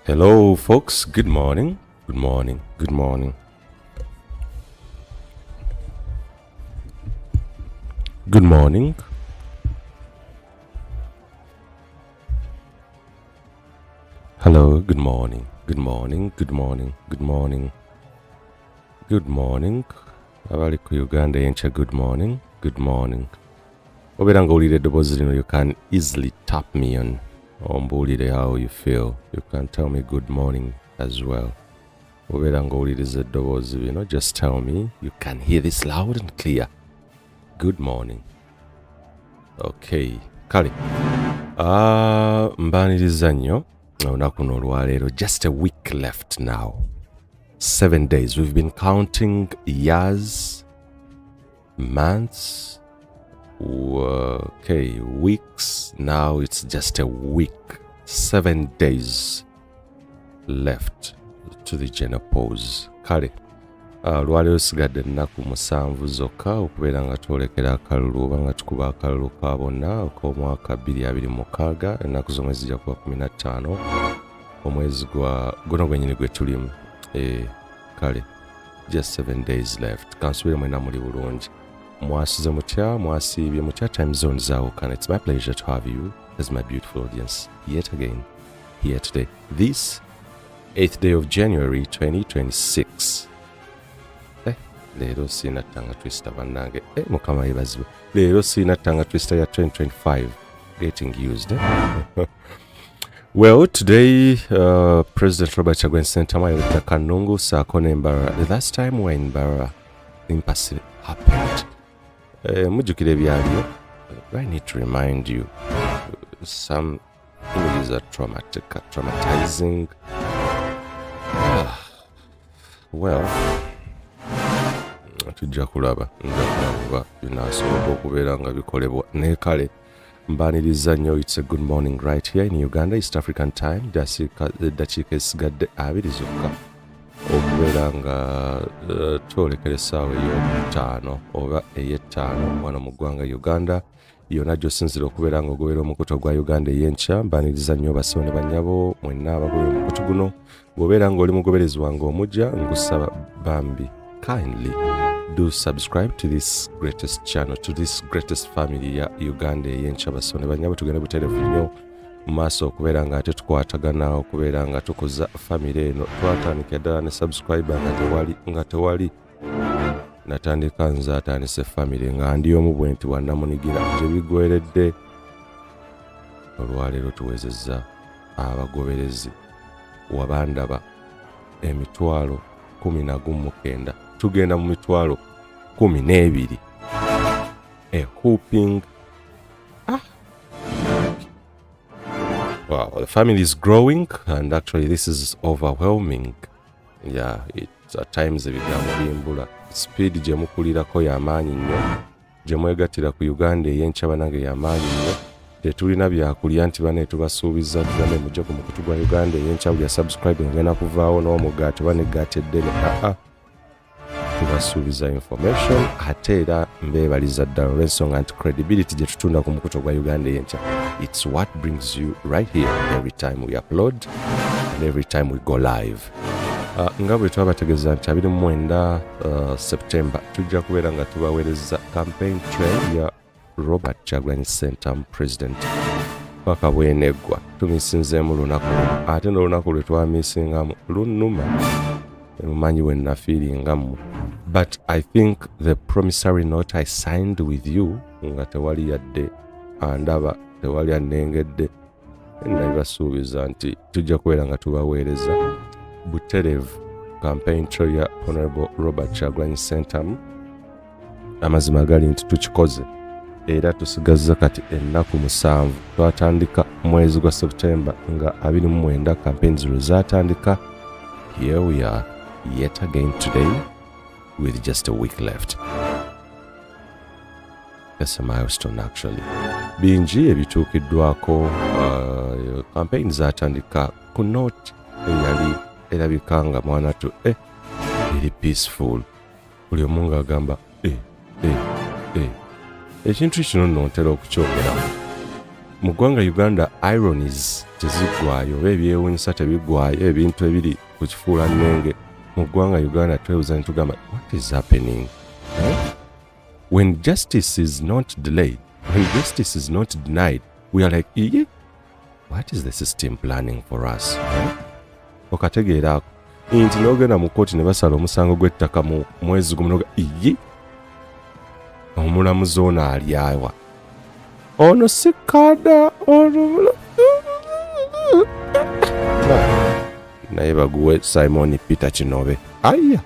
Hello folks, good morning, good morning, good morning. Good morning. Hello, good morning, good morning, good morning, good morning. Good morning. Abali ku UgandaEyenkya, good morning, good morning. Obera nga owulira eddoboozi lino, you can easily tap me on ombuulire how you feel. You can tell me good morning as well. Obera nga owuliriza eddoboozi bino, just tell me you can hear this loud and clear. Good morning. Okay, kale. Mbaniriza nnyo olunaku luno olwaleero. Just a week left now. 7 days. We've been counting years, months, Okay, weeks. Now it's just a week. 7 days left to the general pause. Kale. Lwaliro sigadde ennaku 7 zokka okubeera nga twolekera akalulu oba nga tukuba akalulu ka bonna ak'omwaka 2026 ennaku zomwe zijja kuba 15 omwezi guno gwennyini gwe tulimu. Kale, just 7 days left. Kansubire mwena muli bulungi. Mwasize mutya, mwasiibye mutya, time zone zaawukana. It's my pleasure to have you as my beautiful audience yet again here today. This 8th day of January 2026. Leero sina tanga twister bannange. Mukama yebazibwe. Leero sina tanga twister ya 2025 getting used. Well, today President Robert Kyagulanyi Ssentamu yaleta Kanungu saako ne Mbarara. The last time when Mbarara impasse happened. Mujjukira ebyaliyo. I need to remind you some images are traumatizing. Well, tujja kulaba binaasoboka okubeera nga bikolebwa naye kale mbaaniriza nnyo. It's a good morning right here in Uganda East African time. Dakiika esigadde 2 zokka okubeera nga twolekera essaawa ey'okutaano oba ey'ettaano wano mu ggwanga Uganda yonna gy'osinzira okubeera nga ogobera omukutu gwa Uganda Eyenkya. Mbaaniriza nnyo basawo ne bannyabo mwenna abagobera omukutu guno. Bw'obeera ng'oli mugoberezi wange omujja ngusaba bambi kindly do subscribe to this greatest channel, to this greatest family ya Uganda Eyenkya. Basawo ne bannyabo tugende butereevu nnyo mu maaso okubeera nga ate tukwatagana okubeera nga tukuza family eno. Twatandika ddala ne subscriber nga tewali natandika nze atandise family nga ndi omu bwe nti wannamunigira gye bigweredde. Olwaleero tuwezezza abagoberezi wabandaba 19,000 tugenda mu 12,000. A whooping. Wow, the family is growing and actually this is overwhelming. Yeah, it's at times ebigambo bimbula. Speed gye mukulirako y'amaanyi nnyo, gye mwegattira ku Uganda Eyenkya banange y'amaanyi nnyo. Tetulina byakulya nti bane tubasuubiza tugende mujje ku mukutu gwa Uganda Eyenkya buli subscribe ngenda kuvaawo n'omugaati oba n'eggaati eddene. Tubasuubiza information ate era mbeebaliza ddala olw'ensonga nti credibility gye tutunda ku mukutu gwa Uganda Eyenkya, it's what brings you right here every time we upload and every time we go live. Nga bwe twabategeeza nti 29 September tujja kubeera nga tubaweereza campaign trail ya Robert Kyagulanyi Ssentamu president paka bweneggwa. Tumisinzeemu lunaku ate n'olunaku lwe twamisingamu lunnuma mumanyi we nafiiringamu. But I think the promissory note I signed with you nga tewali yadde andaba tewali annengedde nabibasuubiza nti tujja kubeera nga tubaweereza butereevu campaign trail ya Honorable Robert Kyagulanyi Ssentamu. Amazima gali nti tukikoze era tusigazza kati ennaku 7. Twatandika mwezi gwa September nga 29 campaigns zino zaatandika. Here we are yet again today with just a week left. That's a milestone actually. Bingi ebituukiddwako. Campaign zaatandika ku note eyali erabika nga mwana tu eri peaceful. Buli omu ng'agamba ekintu kino nno ntera okukyogera mu ggwanga Uganda. Ironies teziggwayo oba ebyewuunyisa tebiggwayo, ebintu ebiri ku kifuula nnenge mu ggwanga Uganda twebuuza ne tugamba what is happening? When justice is not delayed, when justice is not denied, we are like, what is the system planning for us? Okategeera ako nti n'ogenda mu kkooti ne basala omusango gw'ettaka mu mwezi gumu noga omulamuzi ono alyawa ono sikada ono naye baguwe Simon Peter Kinobe. Aya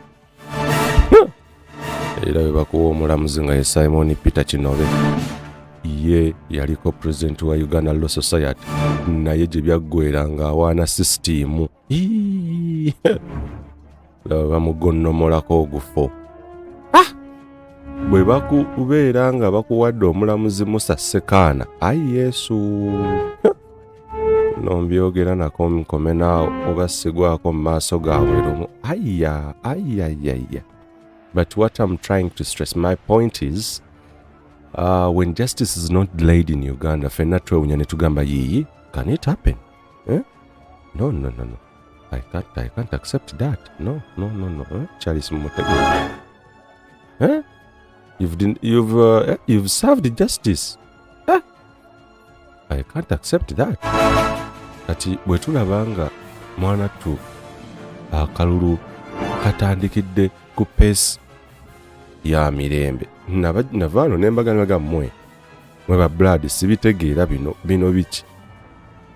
era bwe bakuwa omulamuzi nga ye Simon Peter Kinobe ye yaliko president wa Uganda Law Society naye gye byaggwera ng'awaana sisitiimu bamugonnomolako ogufo. bwe bakubeera nga bakuwadde omulamuzi Musa Sekaana ayi Yesu nombyogera nako nkome naawo oba sigwako mu maaso gaabwe lumu ayya. But what I'm trying to stress, my point is, when justice is not delayed in Uganda, fenna twewunya ne tugamba yiyi, can it happen? No. I can't accept that. No. Charles Mutegi. You've served justice. I can't accept that. Kati bwe tulabanga mwana tu akalulu katandikidde ku pace ya mirembe navaano nembaganaga mwe ba blood sibitegeera bino biki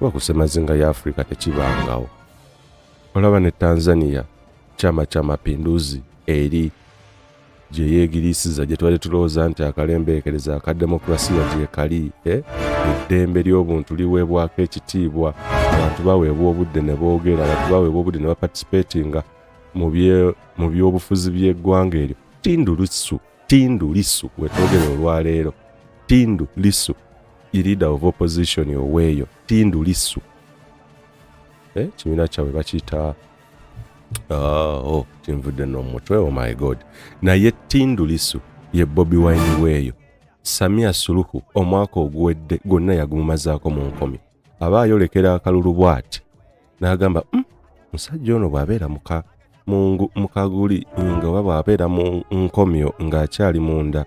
bakusemazinga ya Afrika tekibangawo. Olaba ne Tanzania chama cha mapinduzi eri gye yeegirisiza gye twali tulowooza nti akalembeekereza aka demokrasiya gye kali eddembe ly'obuntu liweebwako ekitiibwa, abantu baweebwa obudde ne boogera, abantu baweebwa obudde ne baparticipatinga mu byobufuzi by'eggwanga eryo. Tindu Lissu wetwogera olwaleero, Tindu Lissu leader of opposition oweeyo, Tindu Lissu kibiina kyabwe bakiyita tinvudde n'omutwe, oh my god. Naye Tindu Lissu ye BobiWine weeyo. Samia Suluhu omwaka oguwedde gonna yagumumazaako mu nkomi. Aba ayolekera akalulu bw'ati n'agamba musajja ono bw'abeera mukaguli nga oba bw'abeera mu nkomyo ng'akyali munda.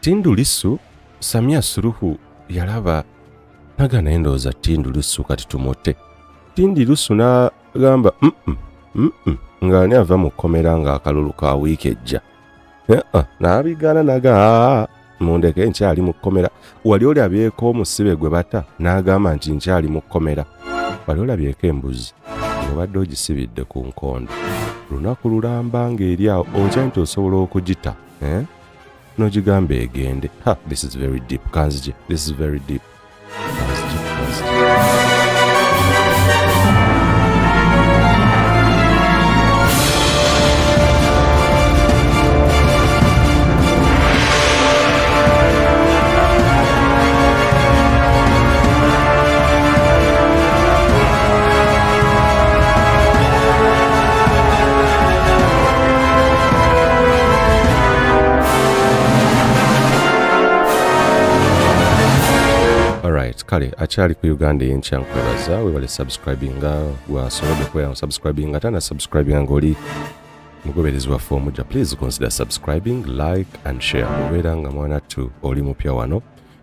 Tindu Lissu Samia Suluhu yalaba nagana endowooza Tindu Lissu kati tumote. Tindu Lissu n'agamba ng'ani ava mu kkomera ng'akalulu ka wiiki ejja. N'abigaana naga mundeke nkyali mu kkomera. Wali olabyeko omusibe gwe bata n'agamba nti nkyali mu kkomera. Wali olabyeko embuzi ng'obadde ogisibidde ku nkondo. Lunaku lulamba ng'eri awo okya nti osobola okugita nogigamba egende. This is very deep. Kanzije, this is very deep. Kanzije. Kale akyali ku Uganda Eyenkya nkwebaza webale subscribinga wasobodde kwera subscribinga tana subscribinga ng'oli mugoberezi waffe omujja. Please consider subscribing, like and share. Obeera nga mwana tu oli mupya wano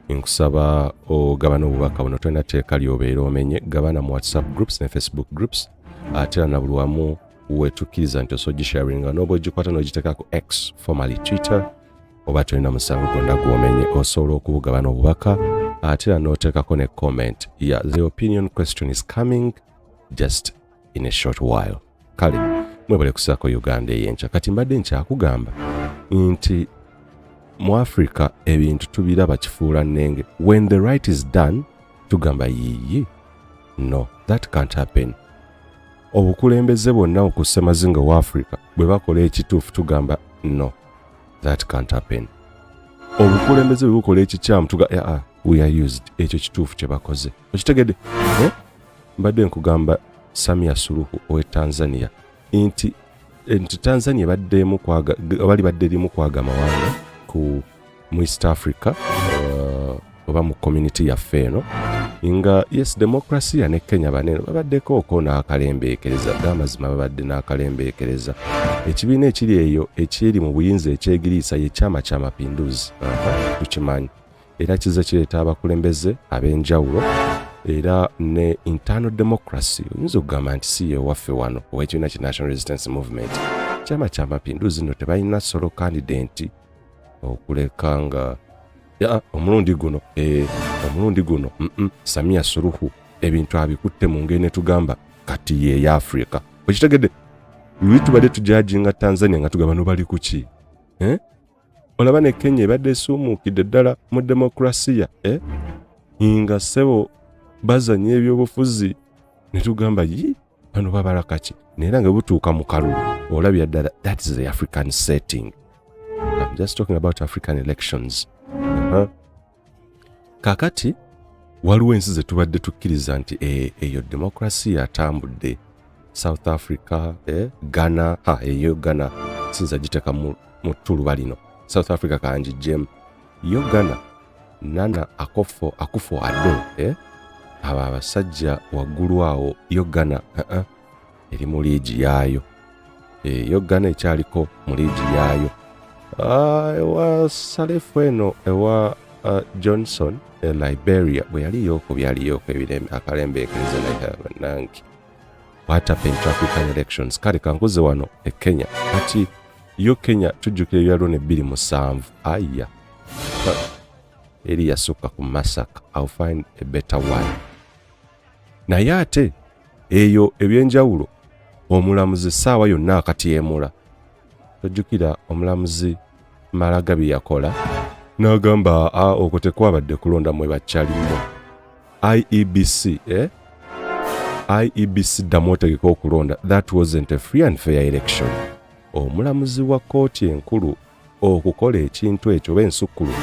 nkusaba ogabana obubaka buno tolina tteeka ly'obeera omenye, gabana mu WhatsApp groups ne Facebook groups ate na buli wamu wetukkiriza nti osogisharinga n'oba ogikwata n'ogiteekako X formerly Twitter oba tolina musango gwonna gw'omenye osobola okubugabana obubaka ate n'oteekako ne comment. The opinion question is coming just in a short while. Kale mwebale kusaako Uganda Eyenkya. Kati mbadde nkyakugamba nti mu Africa ebintu tubiraba kifuula nnenge. When the right is done tugamba yiyi. No, that can't happen. Obukulembeze bwonna okusemazinga wa Africa bwe bakola ekituufu tugamba no, that can't happen. Obukulembeze bwe bukola ekikyamu tugamba we are used. Ekyo kituufu kye bakoze. Okitegedde? Mbadde nkugamba Samia Suluhu owe Tanzania nti Tanzania bali badde limu kwaga mawanga ku East Africa oba mu community yaffe eno nga yes demokrasiya ne Kenya banene babaddeko oko n'akalembeekereza gamazima babadde n'akalembeekereza. Ekibiina ekiri eyo ekiri mu buyinza ekyegiriisa ye kyama kya mapinduzi tukimanyi era kize kireeta abakulembeze ab'enjawulo era ne internal democracy. Oyinza okugamba nti si ye waffe wano ow'ekibiina ki National Resistance Movement kyama kya mapinduzi no tebalina solo candidate okuleka nga omulundi guno Samia Suluhu ebintu abikutte mu ngene tugamba kati ye ya Africa. Okitegedde luli tubadde tujajinga Tanzania nga tugamba no bali kuki olaba ne Kenya ebadde esuumuukidde ddala mu demokrasiya nga sebo bazanya ebyobufuzi ne tugamba yi bano babala kaki nera nga butuuka mu kalulu olabya ddala that is the African setting. I'm just talking about African elections. Kakati waliwo ensi ze tubadde tukkiriza nti eyo democracy yatambudde. South Africa, Ghana, eyo Ghana sinza giteka mu tuluba lino. South Africa kanji jem. Yo Ghana Nana Akufo Addo, aba abasajja waggulu awo yo Ghana eri mu liigi yaayo. Yo Ghana ekyaliko mu liigi yaayo. Ewa Salefu eno ewa Johnson Liberia bwe yaliyo ku byaliyoko ebirembe akalembe ekiriza nange. What happened to African elections? Kale kankuze wano Kenya. Kati yo Kenya tujjukire byalo ne 2007. Aya. Eri yasukka ku massacre. I'll find a better one. Naye ate eyo ebyenjawulo omulamuzi saawa yonna akati yemula. Tujjukira omulamuzi Maraga bye yakola n'agamba okwo tekwabadde kulonda mwe bakyalimu. IEBC IEBC damotegeka okulonda. That wasn't a free and fair election. Omulamuzi wa kooti enkulu okukola ekintu ekyo b'ensukkulu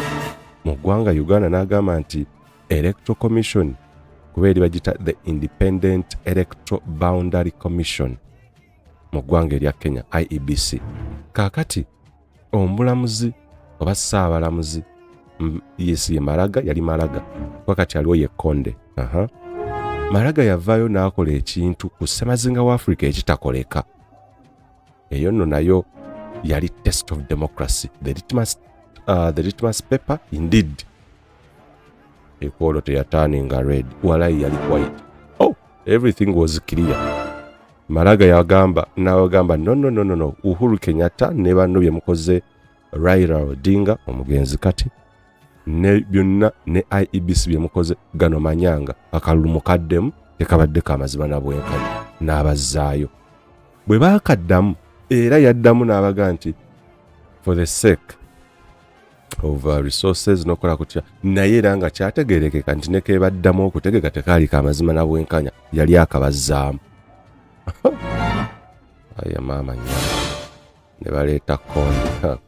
mu ggwanga Uganda n'agamba nti Electoral Commission kubeeri bagita the Independent Electoral Boundary Commission mu ggwanga erya Kenya IEBC. Kaakati omulamuzi oba ssaabalamuzi ye Maraga yali Maraga wakati aliwo ye Konde. Maraga yavaayo n'akola ekintu ku ssemazinga wa Africa ekitakoleka. Eyo nno nayo yali test of democracy. The litmus paper indeed. Ekwolo teyaturninga red. Walai yali white. Oh, everything was clear. Maraga yagamba n'abagamba no. Uhuru Kenyatta ne banno bye mukoze Raila Odinga omugenzi kati ne byonna ne IEBC bye mukoze gano manyanga akalulu mukaddemu tekabadde kamazima na bwenkanya n'abazaayo. Bwe baakaddamu era yaddamu n'abaga nti for the sake of resources nokola kutya naye era nga kyategeerekeka nti nekebaddamu okutegeka tekaali kamazima na bwenkanya yali akabazzaamu. Aya mama nyama ne baleeta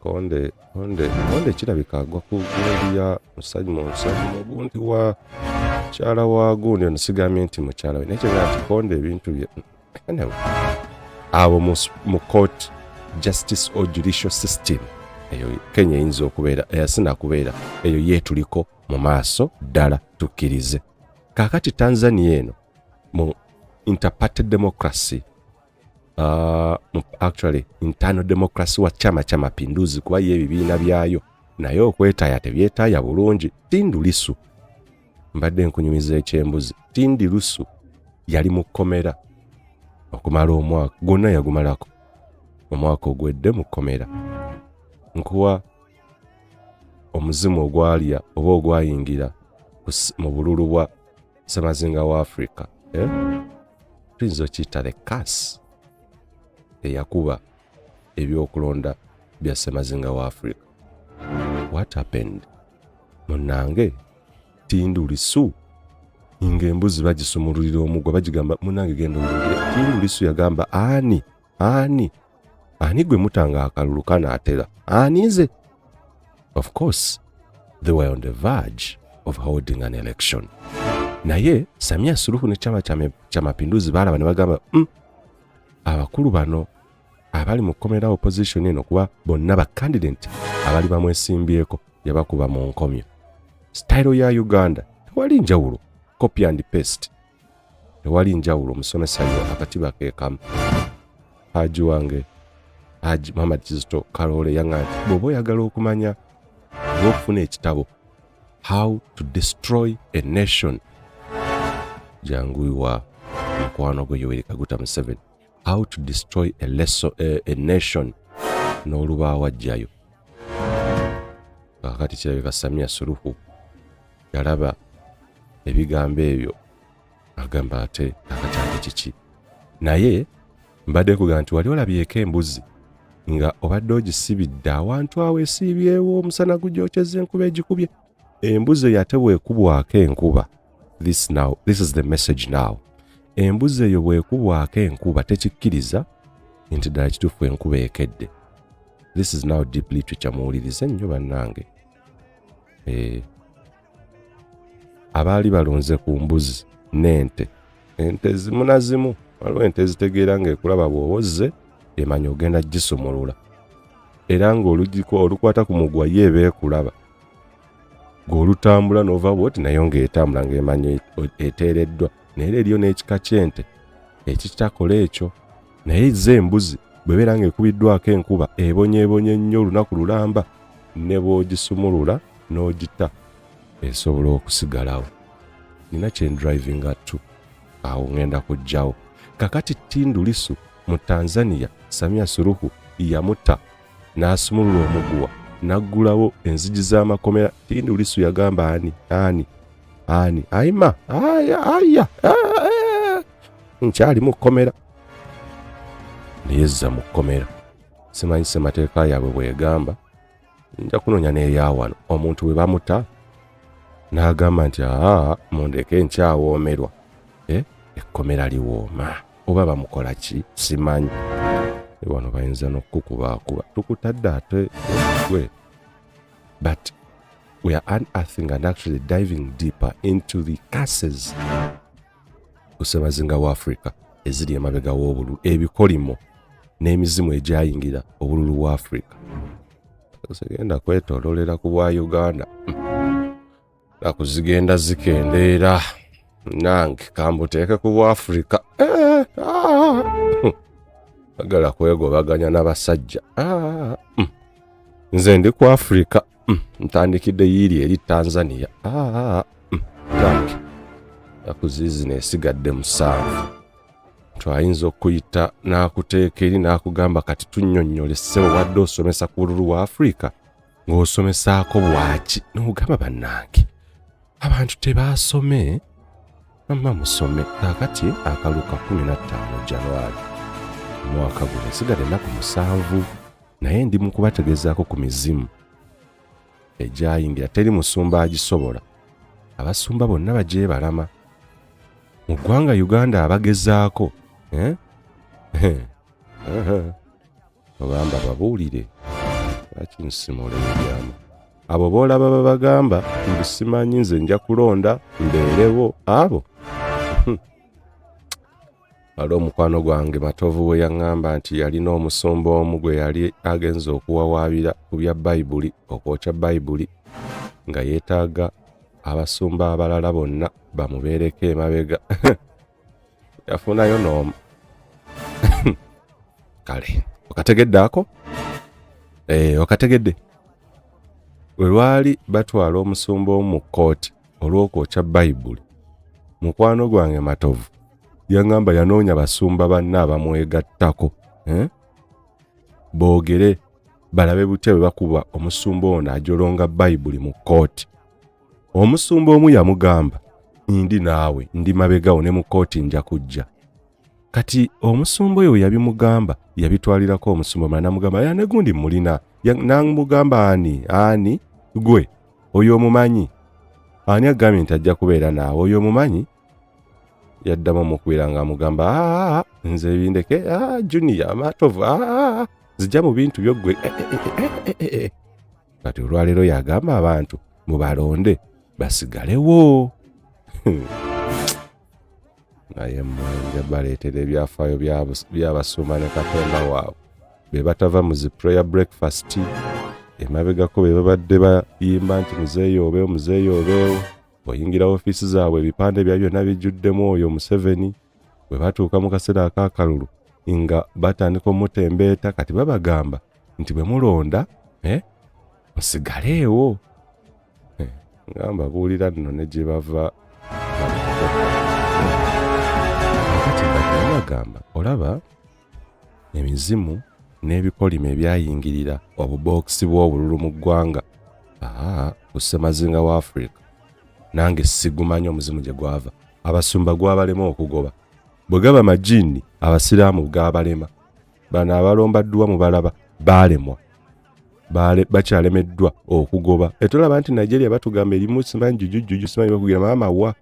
konde kirabika agwa ku gundi ya musajja ogundi wa kyala wa gundi nsigambye nti mukyala we nekyo nti konde ebintu bye abo mu court justice or judicial system eyo Kenya eyinza okubeera eyasina kubeera eyo yeetuliko mu maaso ddala tukkirize. Kaakati Tanzania eno mu interparty democracy actually internal democracy wa chama cha mapinduzi kuba yebibiina byayo naye okwetaaya tebyetaaya bulungi. Tindu Lissu mbadde nkunyumiza ekyembuzi. Tindu Lissu yali mu kkomera okumala omwaka gwonna yagumalako omwaka ogwedde mu kkomera. Nkuwa omuzimu ogwalya oba ogwayingira mu bululu bwa ssemazinga wa Africa tuyinza okiyita the curse eyakuba ebyokulonda bya ssemazinga wa Africa. What happened? Munange Tindu Lissu ng'embuzi bagisumululira omugwa bagigamba munange genda olulire. Tindu Lissu yagamba ani gwe mutanga akalulu kanaatera anize. Of course they were on the verge of holding an election. Naye Samia Suluhu ne chama cha mapinduzi balaba ne bagamba abakulu bano abali mu kkomera opposition eno kuba bonna ba candidate abali bamwesimbyeko yabakuba mu nkomyo. Style ya Uganda tewali njawulo, copy and paste. Tewali njawulo omusomesayo akatiba keekamu. Haji wange Haji Muhammad Kizito Kalole yanga bobo yagala okumanya okufuna ekitabo How to Destroy a Nation. Janguiwa mukwano gwe Yoweri Kaguta Museveni. How to Destroy a Nation n'olubaawo ajjayo. Kakati kirabika Samia Suluhu yalaba ebigambo ebyo agamba ate akakyali kiki. Naye mbadde kugamba nti wali olabyeko embuzi nga obadde ogisibidde awantu awo esiibyewo omusana gujookyeza enkuba egikubye. Embuzi yatebwa ekubwako enkuba. This is the message now. embuzi eyo bwekubwako enkuba tekikkiriza nti ddala kituufu enkuba ekedde. This is now deep literature, muwulirize nnyo bannange. Abaali balonze ku mbuzi n'ente, ente zimu na zimu, waliwo ente ezitegeera ng'ekulaba bw'owozze emanya ogenda gisumulula, era ng'olugiko olukwata ku mugwa ye eba ekulaba, ng'olutambula n'ova bw'oti nayo ng'etambula ng'emanya eteereddwa. Naye eriyo n'ekika ky'ente ekitakola ekyo, naye ze embuzi bwebeera ng'ekubiddwako enkuba ebonyeebonye ennyo olunaku lulamba, ne bw'ogisumulula n'ogita esobola okusigalawo. Nina kye drivinga tu awo ngenda kujjawo. Kakati Tundu Lissu mu Tanzania, Samia Suluhu yamutta n'asumulula omuguwa n'aggulawo enzigi z'amakomera. Tundu Lissu yagamba ani ayima aya nkyali mu kkomera, neyezza mu kkomera. Simanyi ssemateeka yaabwe bwegamba, nja kunoonya n'eyawano. Omuntu we bamuta n'agamba nti mundeke nkyawoomerwa. Ekkomera liwooma, oba bamukola ki simanyi. Wano bayinza n'okukubakuba tukutadde ate gwe. But we are unearthing and actually diving deeper into the curses kusemazinga wa Africa eziri emabega w'obululu, ebikolimo n'emizimu egyayingira obululu wa Africa. Segenda kwetoololera ku bwa Uganda nakuzigenda zikendeera nange kambuteeke ku bwa Africa. Agala kwegobaganya n'abasajja. Nze ndi ku Africa, ntandikidde yiri eri Tanzania. Akuzizi nesigadde 7. Twayinza okuyita n'akuteeka eri n'akugamba kati tunnyonnyole ssebo wadde osomesa ku bululu wa Africa ng'osomesaako bwaki. N'ogamba bannange abantu tebaasome, mama musome. Kakati akaluka 15 January mwaka guno esigadde ennaku 7, naye ndi mu kubategezaako ku mizimu egyayingira. Teri musumba agisobola, abasumba bonna bagyebalama. Mu ggwanga Uganda abagezaako ogamba babuulire lwaki nsimula ebyama. Abo boolaba babagamba mbisimanyi nze nja kulonda mbeerewo abo. Waliwo omukwano gwange Matovu we yaŋŋamba nti yalina omusumba omu gwe yali agenza okuwawaabira ku bya Bayibuli, okwokya Bayibuli, nga yeetaaga abasumba abalala bonna bamubeereko emabega. Yafunayo n'omu. Kale okategedde ako? Okategedde? We lwali batwala omusumba omu mu kkooti olw'okwokya Bayibuli, mukwano gwange Matovu yaŋŋamba yanoonya basumba banna abamwegattako boogere balabe butya bwe bakuba omusumba ono ajolonga Bayibuli mu kkooti. Omusumba omu yamugamba ndi naawe ndi mabegawo ne mu kkooti nja kujja. Kati omusumba oyo yabimugamba yabitwalirako omusumba omulala n'amugamba ne gundi mulina. N'amugamba ani gwe oyo omumanyi, ani agambye nti ajja kubeera naawe oyo omumanyi. Yaddamu omukubeera ng'amugamba nze ebindeke Junior Matovu zijja mu bintu byoggwe. Kati olwaleero yagamba abantu mubalonde basigalewo. Naye mmwe baleetera ebyafaayo by'abasumba ne Katonda waabwe be batava mu zi prayer breakfast. Emabegako be babadde bayimba nti muzeeyoobeewo. Oyingira ofiisi zaabwe ebipande bya byonna bijjuddemu oyo Museveni. Bwe batuuka mu kaseera ak'akalulu nga batandika omutembeeta, kati babagamba nti bwe mulonda musigaleewo. Ngamba buulira nno ne gye bava. Kati bagamba olaba emizimu n'ebikolimo ebyayingirira obubookisi bw'obululu mu ggwanga kusemazinga wa Africa. Nange sigumanyi omuzimu gye gwava. Abasumba gwabalema okugoba. Bwe gaba majini abasiraamu gabalema. Bano abalombaddwa mu balaba baalemwa. Bakyalemeddwa okugoba. Etolaba nti Nigeria batugamba erimu simanyi jujujju simanyi bakugira mama wa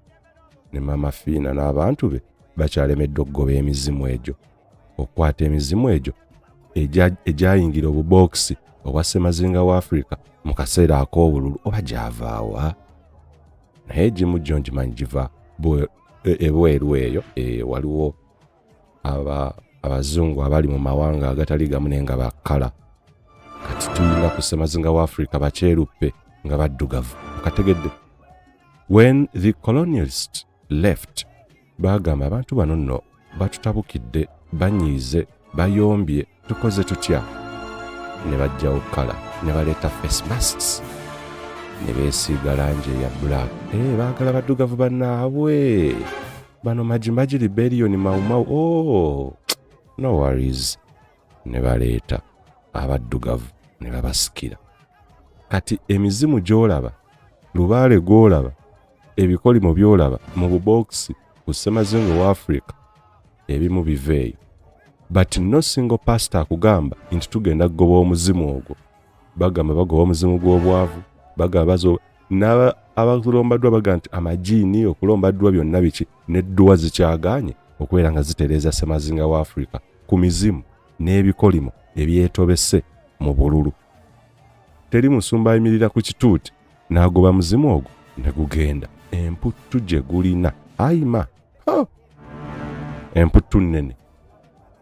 ne mama Fina n'abantu be bakyalemeddwa okugoba emizimu egyo, okukwata emizimu egyo egyayingira obubokisi obwa Ssemazinga wa Africa mu kaseera ak'obululu oba gyavaawa. Naye egimu gyo ngimanyi giva ebweru eyo. Waliwo abazungu abali mu mawanga agatali gamu naye nga bakkala. Kati tulina ku Ssemazinga wa Africa bakyeruppe nga baddugavu. Okategedde? When the colonialists left, bagamba abantu bano nno batutabukidde, banyiize, bayombye, tukoze tutya? Ne bajjawo kkala, ne baleeta face masks, ne beesiiga langi eya black. Baagala baddugavu bannaabwe. Bano Majimaji Rebellion Mau. Oh, no worries. Ne baleeta abaddugavu ne babasikira. Kati emizimu gy'olaba, lubaale gw'olaba, ebikolimo by'olaba mu bubokisi ku Ssemazinga wa Africa, ebimu biveeyo. But no single pastor akugamba nti tugenda kugoba omuzimu ogwo. Bagamba bagoba omuzimu gw'obwavu, bagamba abakulombaddwa baga nti amajiini okulombaddwa byonna biki n'edduwa zikyagaanye okubeera nga zitereeza Ssemazinga wa Africa ku mizimu n'ebikolimo ebyetobese mu bululu. Teri musumba ayimirira ku kituuti n'agoba muzimu ogwo ne gugenda. Emputtu gye gulina ayima. Emputtu nnene.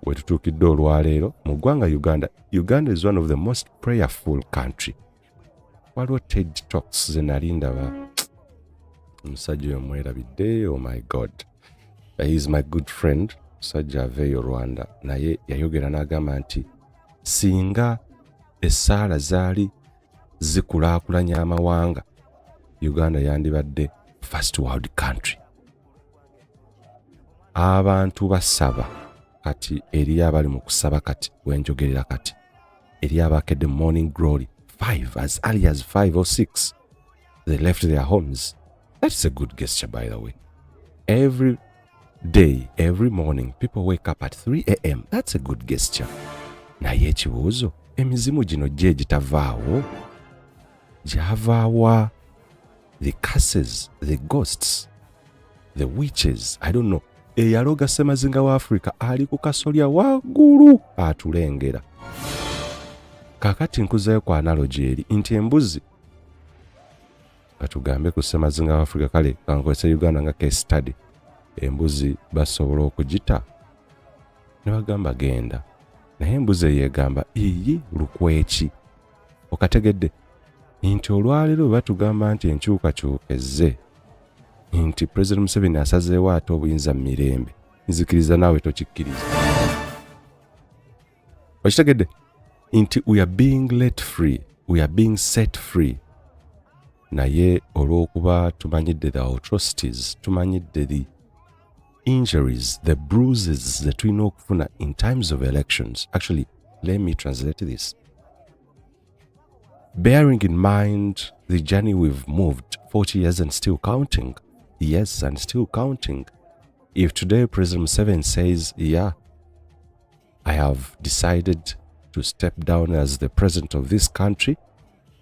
We tutuukidde olwaleero mu ggwanga Uganda. Uganda is one of the most prayerful country. Waliwo TED Talks ze nali ndaba. Omusajja oyo mwerabidde. Oh my God. He is my good friend. Musajja aveeyo Rwanda. Naye yayogera n'agamba nti singa essaala zaali zikulaakulanya amawanga, Uganda yandibadde first world country. Abantu basaba kati eri abali mu kusaba kati wenjogerera kati eri abakedde morning glory 5 as early as 5 or 6 they left their homes. That's a good gesture, by the way. Every day, every morning people wake up at 3 a.m. That's a good gesture. Naye ekibuuzo, emizimu gino gye gitavaawo? Gyavaawa? The curses, the ghosts, the witches, I don't know. Eyaloga Ssemazinga wa Africa ali ku kasolya waggulu atulengera. Kakati nkuzayo kwa analogy eri nti embuzi batugambe ku Ssemazinga wa Africa, kale kankozesa Uganda nga case study. Embuzi basobola okugita ne bagamba genda, naye embuzi yeegamba iyi lukweki. Okategedde nti olwaleero batugamba nti enkyukakyuka ezze, nti President Museveni asazeewo ate obuyinza mu mirembe. Nzikiriza naawe tokikkiriza. Okitegedde nti we are being let free, we are being set free. Naye olw'okuba tumanyidde the atrocities, tumanyidde the injuries, the bruises that tulina okufuna in times of elections. Actually, let me translate this. Bearing in mind the journey we've moved 40 years and still counting. Yes, and still counting. If today President Museveni says, yeah, I have decided to step down as the president of this country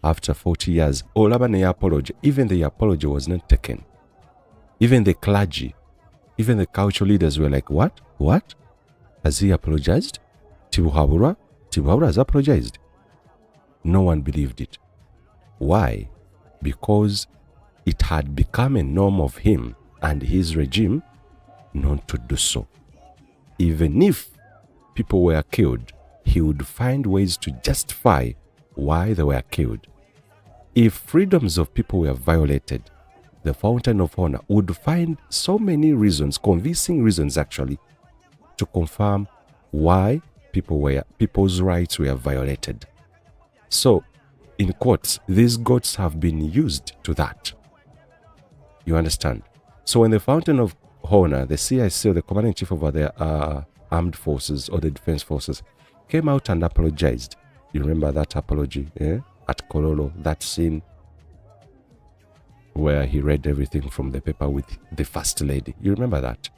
after 40 years, olabane apology, even the apology was not taken. Even the clergy, even the cultural leaders were like, what? What? Has he apologized? Tibuhaburwa has apologized. No one believed it. Why? Because it had become a norm of him and his regime not to do so. Even if people were killed, he would find ways to justify why they were killed. If freedoms of people were violated, the Fountain of Honor would find so many reasons, convincing reasons actually, to confirm why people's rights were violated. So, in quotes, these gods have been used to that. You understand? So when the Fountain of Honor, the CIC, or the Commander-in-Chief of the armed forces or the defense forces, came out and apologized. You remember that apology at Kololo, that scene where he read everything from the paper with the First Lady. You remember that?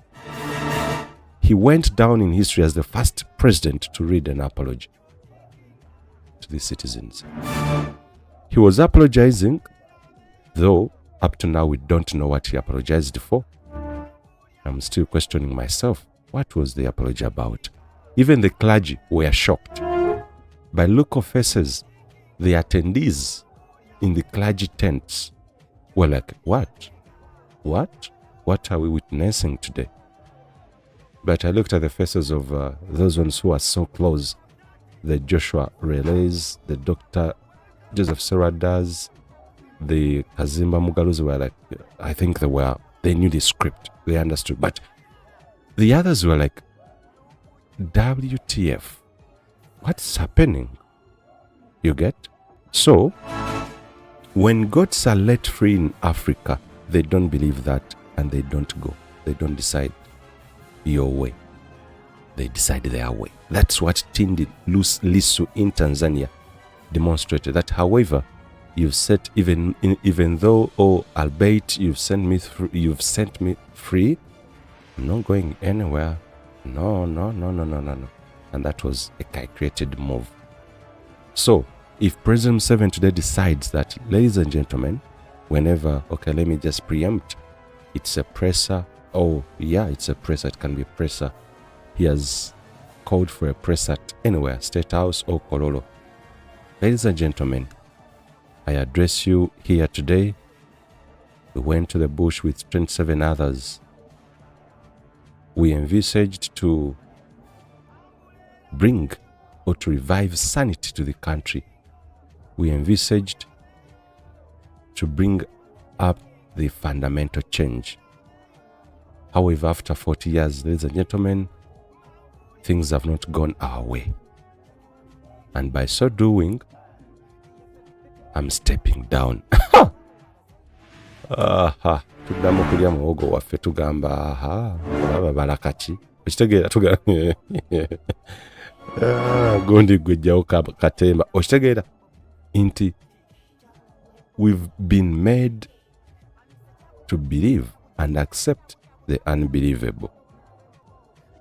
He went down in history as the first president to read an apology to the citizens. He was apologizing, though up to now we don't know what he apologized for. I'm still questioning myself. What was the apology about? Even the clergy were shocked. By look of faces, the attendees in the clergy tents were like, what? What are we witnessing today? But I looked at the faces of those ones who are so close. The Joshua Relays, the Dr. Joseph Seradas, the Kazimba Mugalus were like, I think they knew the script, they understood. But the others were like, WTF, what's happening? You get? So, when goats are let free in Africa, they don't believe that and they don't go. They don't decide your way. They decide their way. That's what Tindi Lissu in Tanzania demonstrated. That, however, you've said, even though, albeit you've sent me free, I'm not going anywhere. No. And that was a calculated move. So, if President Museveni today decides that, ladies and gentlemen, whenever, okay, let me just preempt, it's a presser. Oh, yeah, it's a presser. It can be a presser. He has called for a presser anywhere, State House or Kololo. Ladies and gentlemen, I address you here today. We went to the bush with 27 others. We envisaged to bring or to revive sanity to the country. We envisaged to bring up the fundamental change. However, after 40 years, ladies and gentlemen, things have not gone our way. And by so doing, I'm stepping down. Tuddamu kulya muwogo waffe tugamba baba balakaki okitegeera tugamba gundi gwejjawo katemba okitegeera nti we've been made to believe and accept the unbelievable.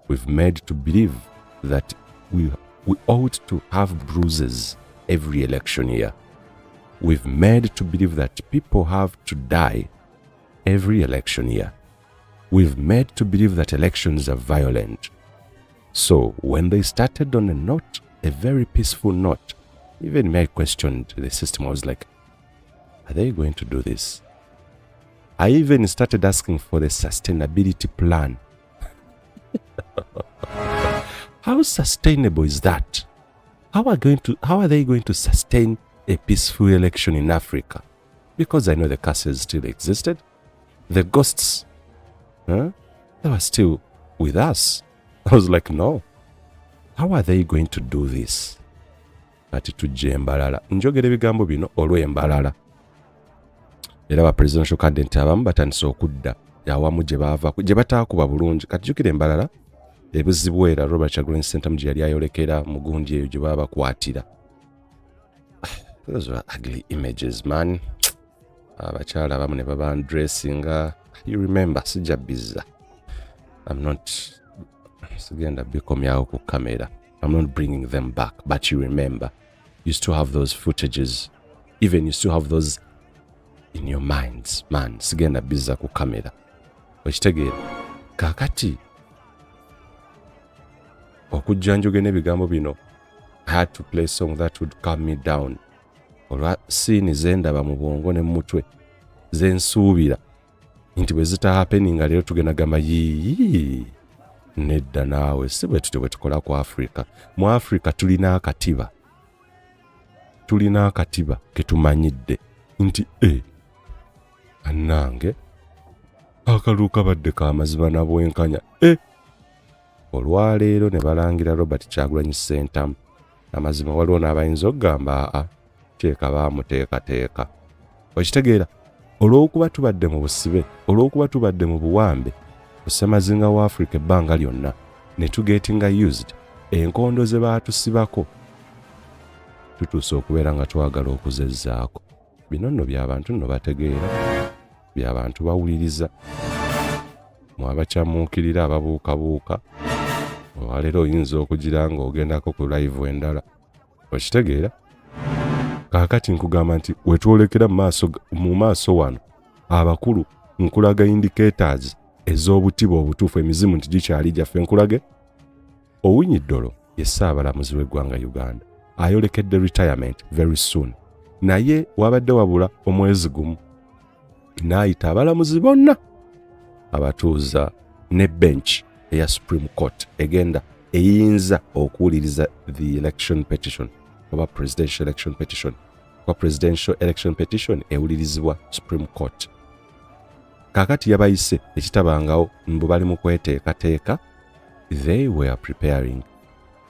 We've made to believe that we ought to have bruises every election year. We've made to believe that people have to die every election year. We've made to believe that elections are violent. So when they started on a very peaceful note, even me, I questioned the system. I was like, are they going to do this? I even started asking for the sustainability plan. How sustainable is that? How are they going to sustain a peaceful election in Africa? Because I know the curses still existed. The ghosts, they were still with us. I was like, no. How are they going to do this? Kati tujje Mbarara. Njogera ebigambo bino olwe Mbarara. Era ba presidential candidate abamu batandise okudda awamu gye bataakuba bulungi. Kati jjukira Mbarara ebuzibu era Robert Chagulanyi Center gye yali ayolekera mu gundi eyo gye baba bakwatira. Those were ugly images, man. Abakyala abamu ne baba undressinga. You remember, sijja bizza. I'm not sigenda bikomyawo ku camera. I'm not bringing them back, but you remember. You still have those footages. Even you still have those in your minds, man. Sigenda bizza ku camera. Okitegeera. Kakati okujja njoge n'ebigambo bino, I had to play a song that would calm me down. Olwa siini zendaba mu bwongo ne mutwe zensuubira nti bwe zita happening leero tugenda gamba yii nedda naawe si bwe tutyo bwe tukola ku Africa. Mu Africa tulina akatiba ketumanyidde nti annange akaluuka badde ka mazima na bwenkanya. Olwaleero ne balangira Robert Chagulanyi Center amazima waliwo n'abayinza okugamba teeka baamuteekateeka. Okitegeera olw'okuba tubadde mu busibe, olw'okuba tubadde mu buwambe kusemazinga wa Africa ebbanga lyonna ne tugetinga used enkondo ze baatusibako tutuuse okubeera nga twagala okuzezzaako. Bino nno by'abantu nno bategeera, by'abantu bawuliriza, mwabakyamuukirira ababuukabuuka. Olwaleero oyinza okugira ng'ogendako ku live endala. Okitegeera kaakati nkugamba nti wetwolekera mu maaso wano abakulu nkulaga indicators ez'obutiba obutuufu emizimu nti gikyali gyaffe nkulage. Owinyi Dollo ye Ssaabalamuzi w'eggwanga Uganda ayolekedde retirement very soon, naye wabadde wabula omwezi gumu n'ayita abalamuzi bonna abatuuza ne bench eya Supreme Court egenda eyinza okuwuliriza the election petition oba presidential election petition. Kwa presidential election petition ewulirizibwa Supreme Court. Kakati yabayise ekitabangawo mbu bali mu kweteekateeka, they were preparing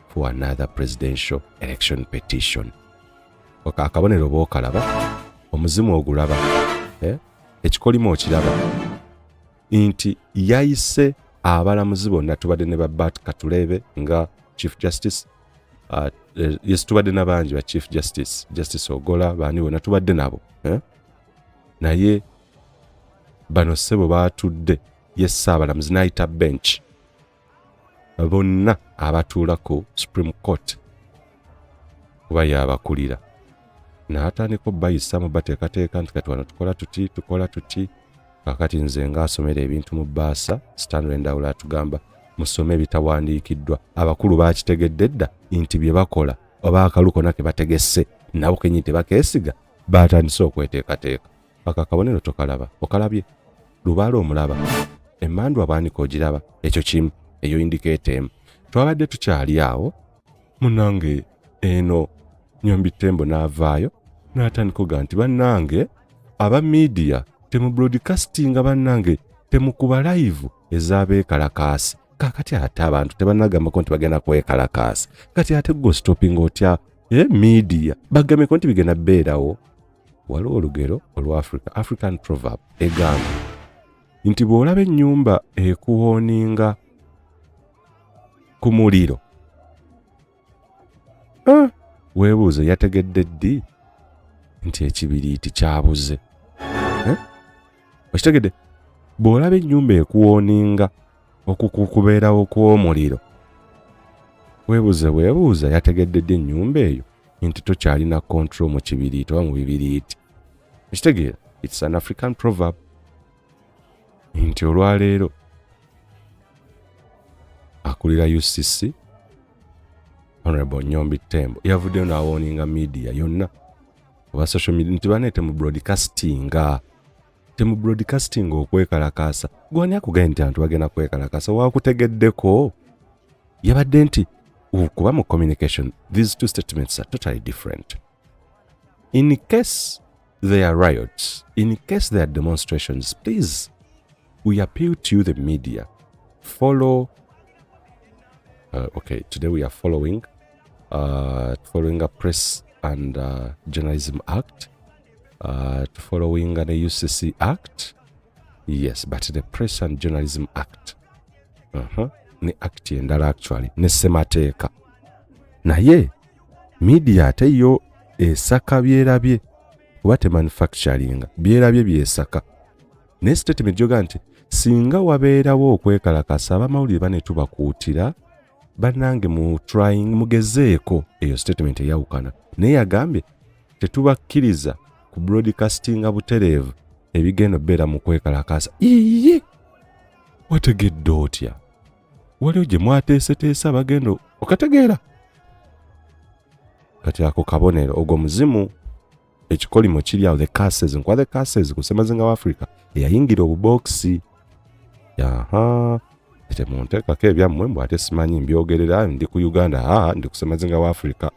for another presidential election petition. Akabonero bookalaba, omuzimu ogulaba, ekikolimo okiraba nti yayise abalamuzi bonna, tubadde ne Babat Katulebe nga Chief Justice, yes tubadde n'abangi ba Chief Justice, Justice Ogola, baani bonna tubadde nabo, naye bano ssebo baatudde ye Ssaabalamuzi n'ayita bench bonna abatuula ku Supreme Court kuba yabakulira, n'atandika bayisa mu bateekateeka nti kati wano tukola tuti. Kakati nze ng'asomera ebintu mu bbaasa, Stanley Ndawula atugamba musome ebitawandiikiddwa. Abakulu baakitegedde dda nti bye bakola oba akaluko nake bategesse nabo kenyi tebakeesiga, baatandise okweteekateeka. Akakabonero tokalaba, okalabye lubaala omulaba, emmandu abaanika ogiraba, ekyo kimu, eyo indicate emu. Twabadde tukyali awo, munange eno Nyombi Tembo n'avaayo n'atandika okuga nti bannange aba media temu broadcasting, bannange temukuba live ez'abeekalakaasi. Kakati ate abantu tebannagambako nti bagenda kwekalakaasi, kati ate go stopping otya media bagambeko nti bigenda bbeerawo. Waliwo olugero olw'Africa, African proverb egamba nti bw'olaba ennyumba ekuwooninga ku muliro, weebuuze yategedde ddi nti ekibiriiti kyabuze. Okitegedde? Bw'olaba ennyumba ekuwooninga okukubeerawo kw'omuliro, weebuuza yategedde ddi ennyumba eyo nti tokyalina control mu kibiriiti oba mu bibiriiti. Okitegeera? It's an African proverb. Nti olwaleero akulira UCC Honorable Nyombi Tembo yavuddeyo n'awooninga media yonna oba social media nti baneete mu broadcasting okwekalakaasa. Gwani akugambye nti abantu bagenda kwekalakaasa, waakutegeddeko? Yabadde nti kuba mu communication, these two statements are totally different. In case there are riots, in case there are demonstrations, please, we appeal to you, the media, follow. Okay, today we are following a Press and Journalism Act, following an UCC Act. Yes, but the Press and Journalism Act. Ni act endala actually, ne semateeka. Naye, media ate yo esaka byerabye, oba manufacturing, byerabye byesaka. Ne statement joga nti, singa wabeerawo okwekalakasa abamawulire bane tubakuutira, bannange mu trying mugezeeko. Eyo statement eyawukana. Naye yagambye tetubakkiriza ku broadcasting butereevu ebigenda bbeera mu kwekalakasa. Iye! Wategedde otya? Waliwo gye mwateeseteesa bagenda okategeera? Kati ako kabonero ogwo muzimu ekikolimo kiri awo, the cases ku Ssemazinga wa Africa eyayingira obubookisi. Ete munteekako ebyammwe mbw ate simanyi mbyogerera ndi ku Uganda, ndi ku Ssemazinga wa Africa.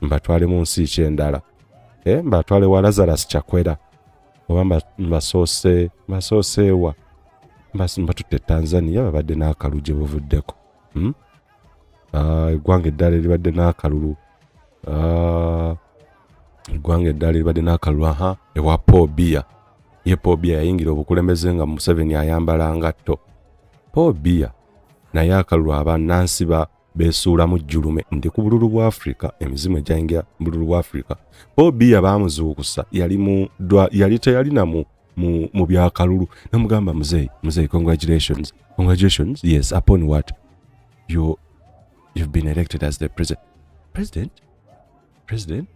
Mbatwale mu nsi kyendala. Mbatwale wa Lazarus Chakwera oba mbasooseewa mbatutte Tanzania babadde n'akalulu gye buvuddeko. Eggwanga eddala libadde n'akalulu. Eggwanga eddala libadde n'akalulu ewa Bobi. Ye Bobi yayingira obukulembeze nga Museveni ayambala ngatto. Bobi naye akalulu abannansi beesuula mu jjulume ndi ku bululu bwa Africa, emizimu egyayingira mu bululu bwa Africa. Bobi baamuzuukusa yali teyalina mu byakalulu. Namugamba muzeeyi, congratulations. Yes, upon what? You've been elected as the president. President?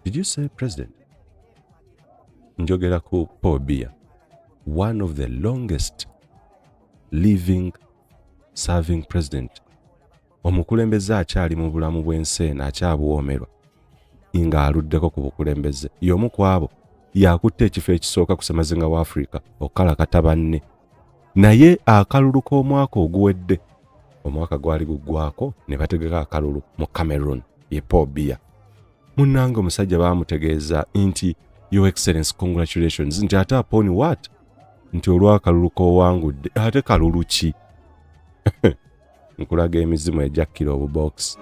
Did you say president? Njogera ku Bobi. one of the longest living serving president. Omukulembeze akyali mu bulamu bw'ensi eno akyabuwoomerwa nga aluddeko ku bukulembeze. Y'omu ku abo yakutte ekifo ekisooka ku ssemazinga wa Africa okukalakata banne. Naye akalulu k'omwaka oguwedde, omwaka gwali guggwako ne bategeka akalulu mu Cameroon ye Bobi. Munnange omusajja baamutegeeza nti Your Excellency, congratulations. Nti ate upon what? Nti olw'akalulu k'owangudde. Ate kalulu ki? Nkulaga emizimu ejakkira obubox,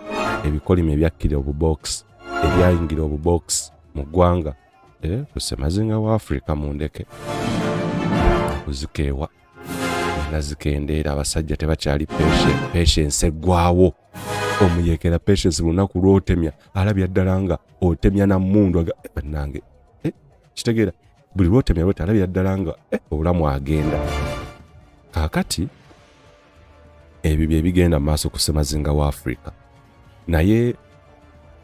ebikolimo ebyakkira obubox, ebyayingira obubox mu ggwanga. Ku ssemazinga wa Africa mundeke. Kuzikeewa. Nazikendeera abasajja tebakyali patience eggwawo. Omuyekera patience lunaku lw'otemya alabya ddala nga otemya na mmundu bannange. Kitegeera buli lw'otemya lwete alabya ddala nga obulamu agenda. Kaakati ebyo bye bigenda mu maaso ku ssemazinga wa Africa. Naye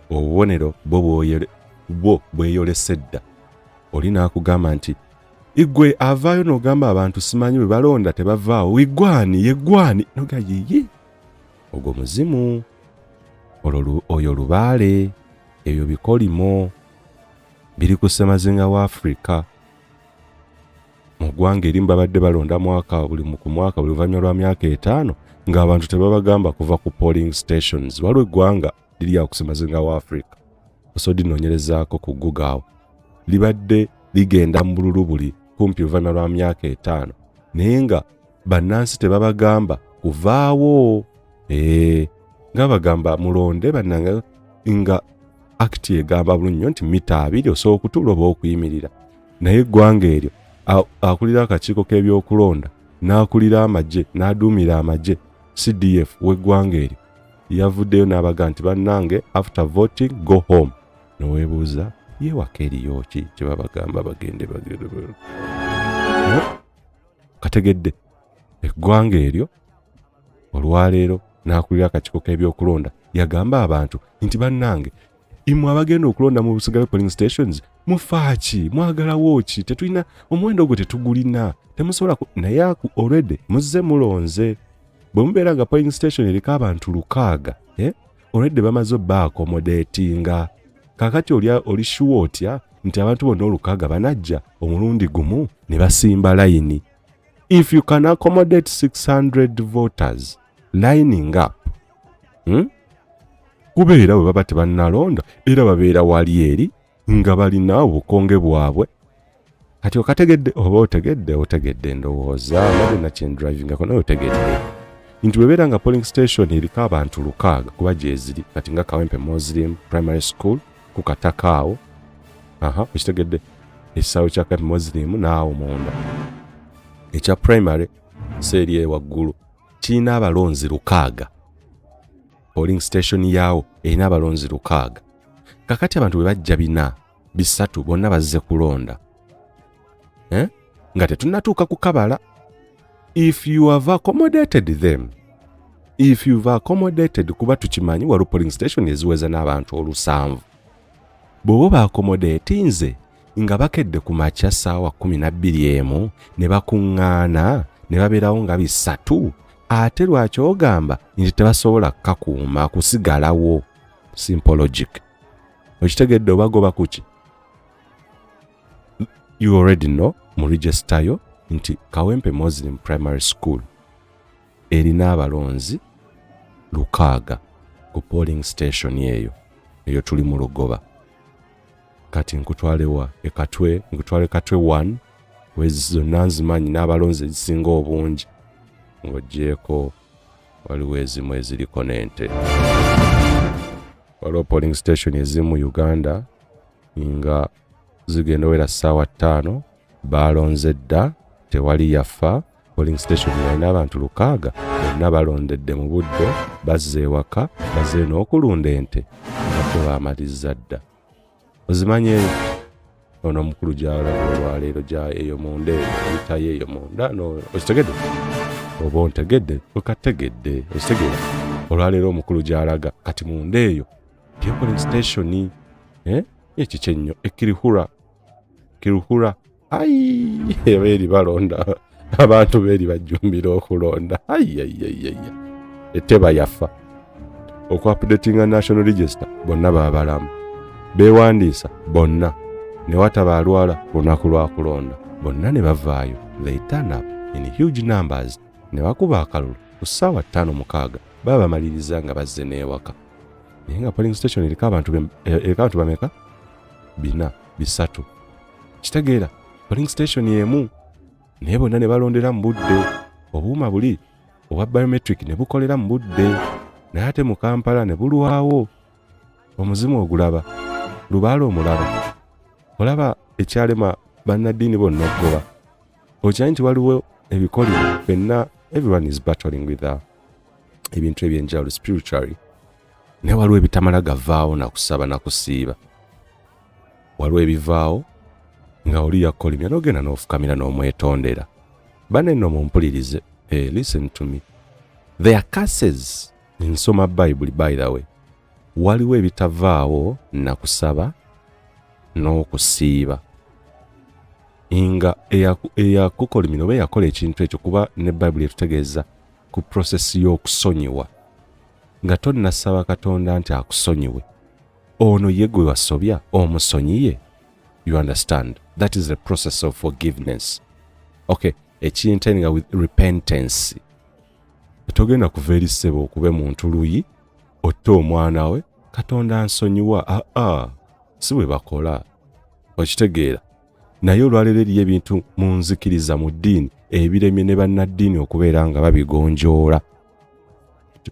obubonero bwo bweyolese dda. Oli n'akugamba nti igwe avaayo n'ogamba abantu simanyi bwe balonda tebavaawo. Yeggwani noga yeye. Ogwo muzimu. Oyo lubaale. Ebyo bikolimo biri ku ssemazinga wa Africa. Mu ggwanga erimu babadde balonda ku mwaka buli luvannyuma lwa myaka 5 ng'abantu tebabagamba kuva ku polling stations. Waliwo eggwanga liri awo ku ssemazinga wa Africa. Osodinoonyerezaako ku Google. Libadde ligenda mu bululu buli kumpi luvannyuma lwa myaka 5. Naye nga bannansi tebabagamba kuvaawo. Nga bagamba mulonde bannanga nga akiti egamba bulunyo nti mita 2 osobola okutuula oba okuyimirira. Naye eggwanga eryo akulira akakiiko k'ebyokulonda n'akulira amagye n'aduumira amagye CDF w'eggwanga eryo yavuddeyo n'abaga nti bannange after voting go home. Noweebuuza yeewaka eriyo ki kye babagamba bagende. Kategedde eggwanga eryo olwaleero n'akulira akakiiko k'ebyokulonda yagamba abantu nti bannange imwe abagenda okulonda mu busigale polling stations mufaaki mwagalawo ki tetulina omuwendo ogwo tetugulina temusobola naye already muzze mulonze bwe mubeera nga polling station eriko abantu 600 already bamaze baakomodatinga. Kakati oli sure otya nti abantu bonna 600 banajja omulundi gumu ne basimba layini. If you can accommodate 600 voters lining up, kubeera bwe baba tebannalonda era babeera wali eri nga balina obukonge bwabwe. Kati okategedde oba otegedde ndowooza abadde nakyen driving ako otegedde nti bwebeera nga polling station eriko abantu 600 kuba gyeziri kati nga Kawempe Muslim Primary School ku kataka awo. Okitegedde ekisaawe kya Kawempe Muslim naawo munda ekya primary seeri ewaggulu kirina abalonzi 600. Polling station yaawo erina abalonzi 600. Kakati abantu bwe bajja 3 bonna bazze kulonda nga tetunnatuuka ku kabala. If you have accommodated them, kuba tukimanyi waliwo polling station eziweza n'abantu 700. Bw'oba baakomodatinze nga bakedde ku makya ssaawa 12 ne bakuŋŋaana ne babeerawo nga 3, ate lwaki ogamba nti tebasobola kukakuuma kusigalawo? Simple logic. Okitegedde obagoba kuki? You already know mu register yo nti Kawempe Muslim Primary School erina abalonzi 600 ku polling station eyo tuli mu Lugoba. Kati nkutwalewa ekatwe 1 wezi zonna nzimanyi n'abalonzi ezisinga obungi ng'oggyeko waliwo ezimu eziriko n'ente. Waliwo polling station ezimu Uganda nga zigenda wera ssaawa 5 balonze dda tewali yafa. Polling station yalina abantu 600 bonna balondedde mu budde bazze ewaka bazze n'okulunda ente nga baamalizza dda. Ozimanye ono mukulu gy'alaga olwaleero eyo munda eyitayo eyo munda okitegedde oba ontegedde okategedde okitegedde olwaleero omukulu gy'alaga kati munda eyo polling station ekikyo ennyo Kiruhura Ayi beeri balonda abantu beeri bajjumbira okulonda. Ayi eteba yafa. Okupdatinga national register bonna baabalamu. Beewandiisa bonna ne wataba alwala lunaku lwa kulonda bonna ne bavaayo. They turn up in huge numbers ne bakuba akalulu ku ssaawa 5:06 baba bamaliriza nga bazze n'ewaka. Naye nga polling station eriko abantu bameka? 3. Kitegeera polling station y'emu naye bonna ne balondera mu budde. Obuuma buli obwa biometric ne bukolera mu budde. Naye ate mu Kampala ne bulwawo. Omuzimu ogulaba lubaala omulaba. Olaba ekyalema bannaddiini bonna okugoba. Okimanyi nti waliwo ebikolimo fenna everyone is battling with ebintu ebyenjawulo spiritually. Ne waliwo ebitamala gavaawo na kusaba na kusiiba. Waliwo ebivaawo nga oli yakolimya n'ogenda n'ofukamira n'omwetondera. Banne nno mumpulirize. Listen to me. There are curses in Soma Bible, by the way. Waliwo ebitavaawo na kusaba n'okusiiba. Inga eyakukolimya oba yakola ekintu ekyo kuba ne Bible etutegeeza ku process y'okusonyiwa. Nga tonnasaba Katonda nti akusonyiwe. Ono ye gwe wasobya omusonyiye. You understand? That is the process of forgiveness. Okay, ekinteninga with repentance. Togenda kuva eri ssebo okube muntu luyi otte omwana we Katonda ansonyiwa. Si bwe bakola. Okitegeera. Naye olwaleero eriyo ebintu mu nzikiriza mu ddiini ebiremye ne bannaddiini okubeera nga babigonjoola.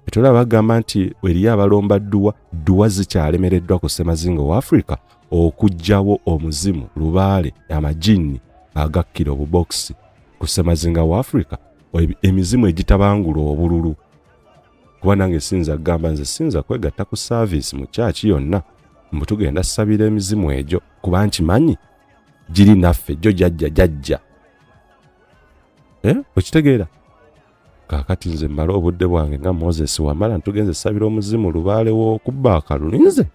Petula bagamba nti eriyo abalomba dduwa zikyalemereddwa ku ssemazinga wa Africa okugjawo omuzimu lubaale amajinni agakkira obubokisi ku ssemazinga wa Africa emizimu egitabangula obululu. Kuba nange sinza gamba nze sinza kwegatta ku service mu church yonna mbu tugenda ssabira emizimu egyo kuba nkimanyi giri naffe gyo jajja. Okitegeera? Kaakati nze mmala obudde bwange nga Moses wamala ntugenze ssabira omuzimu lubaale w'okubba akalulu. Nze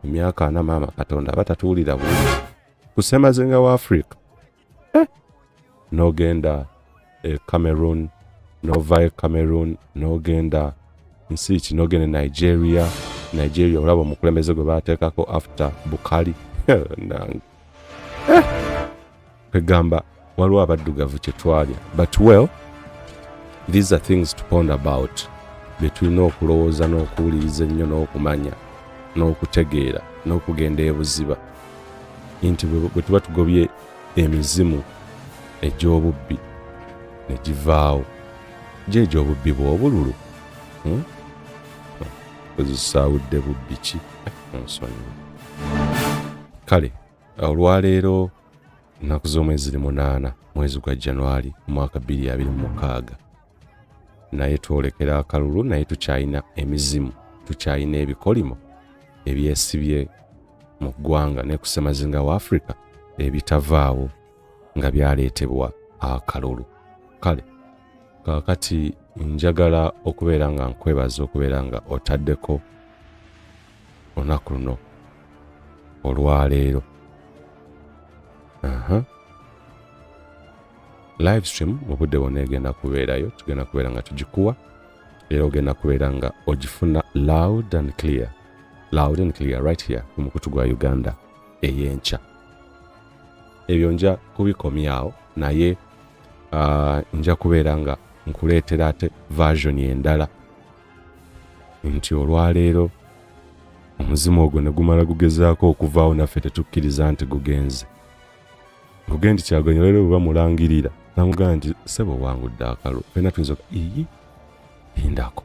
emyaka 4 maama Katonda batatuwulira bulungi ku ssemazinga wa Africa. N'ogenda Cameroon, n'ovaayo Cameroon, n'ogenda nsi ki, n'ogenda Nigeria olaba omukulembeze gwe baateekako after Bukali. Kwegamba waliwo abaddugavu kye twalya. But well, these are things to ponder about. Betulina okulowooza n'okuwuliriza ennyo n'okumanya n'okutegeera n'okugenda ebuziba nti bwe tuba tugobye emizimu egy'obubbi ne givaawo gy'egy'obubbi bw'obululu ozisaawudde bubbi ki nsonyi. Kale olwaleero nnaku z'omwezi 8 mwezi gwa January mwaka 2026 naye twolekera akalulu naye tukyalina emizimu tukyalina ebikolimo ebyesibye mu ggwanga ne ku ssemazinga wa Africa ebitavaawo nga byaleetebwa akalulu. Kale kaakati njagala okubeera nga nkwebaza okubeera nga otaddeko olunaku luno olwaleero. Live stream mu budde bwonna egenda kubeerayo, tugenda kubeera nga tugikuwa era ogenda kubeera nga ogifuna loud and clear right here ku mukutu gwa Uganda Eyenkya. Ebyo nja kubikomyawo naye nja kubeera nga nkuleetera ate version endala nti olwaleero omuzimu ogwo ne gumala gugezaako okuvaawo naffe tetukkiriza nti gugenze. Gugendi Kyagulanyi leero bwe bamulangirira namugamba nti ssebo wangudde akalulu. Fenna tuyinza hindako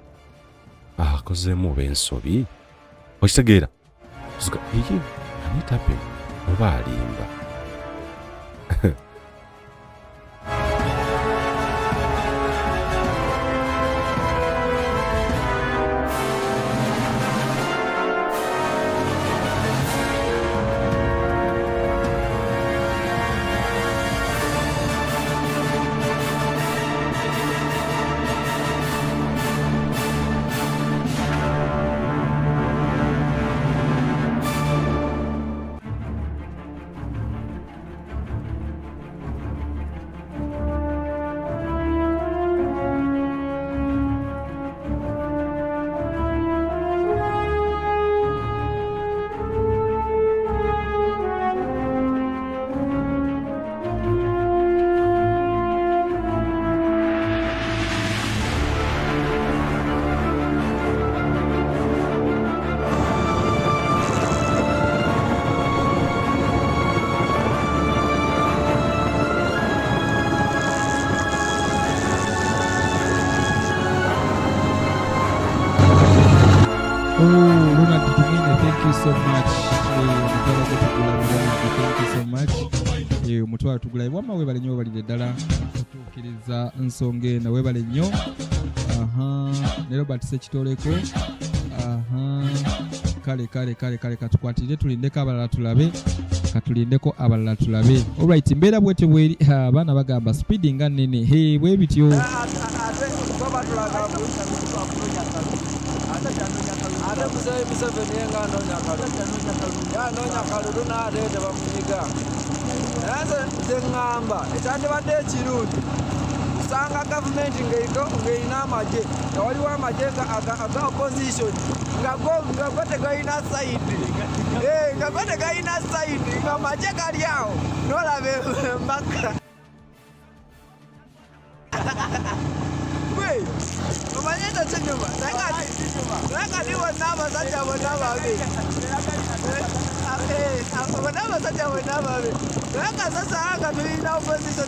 akozeemu oba ensobi. Okitegeera? Tuzuka anitape oba alimba. Ronald Tumine, thank you so much. Thank you so much. Mutwala tugula wama webale nnyo balire ddala okutuukiriza ensonga eno webale nnyo. Ne Robert Sekitoleko. Kale katukwatire tulindeko abalala tulabe. Alright, mbeera bwetyo bweri abaana bagamba speedi nga nnene. Bwe bityo. Ate kusayi Museveni yenga anonya kalulu n'aleeta bamunyiga. Naye nze ngamba ekyandibadde ekirungi usanga gavumenti ng'erina amagye nga waliwo amagye aga opposition nga go tegalina sayidi nga amagye gali awo n'olaba embaka. Omanyenda kinyuma nakati bonna abasajja bonna babe naye nga sasa nga tulina opposition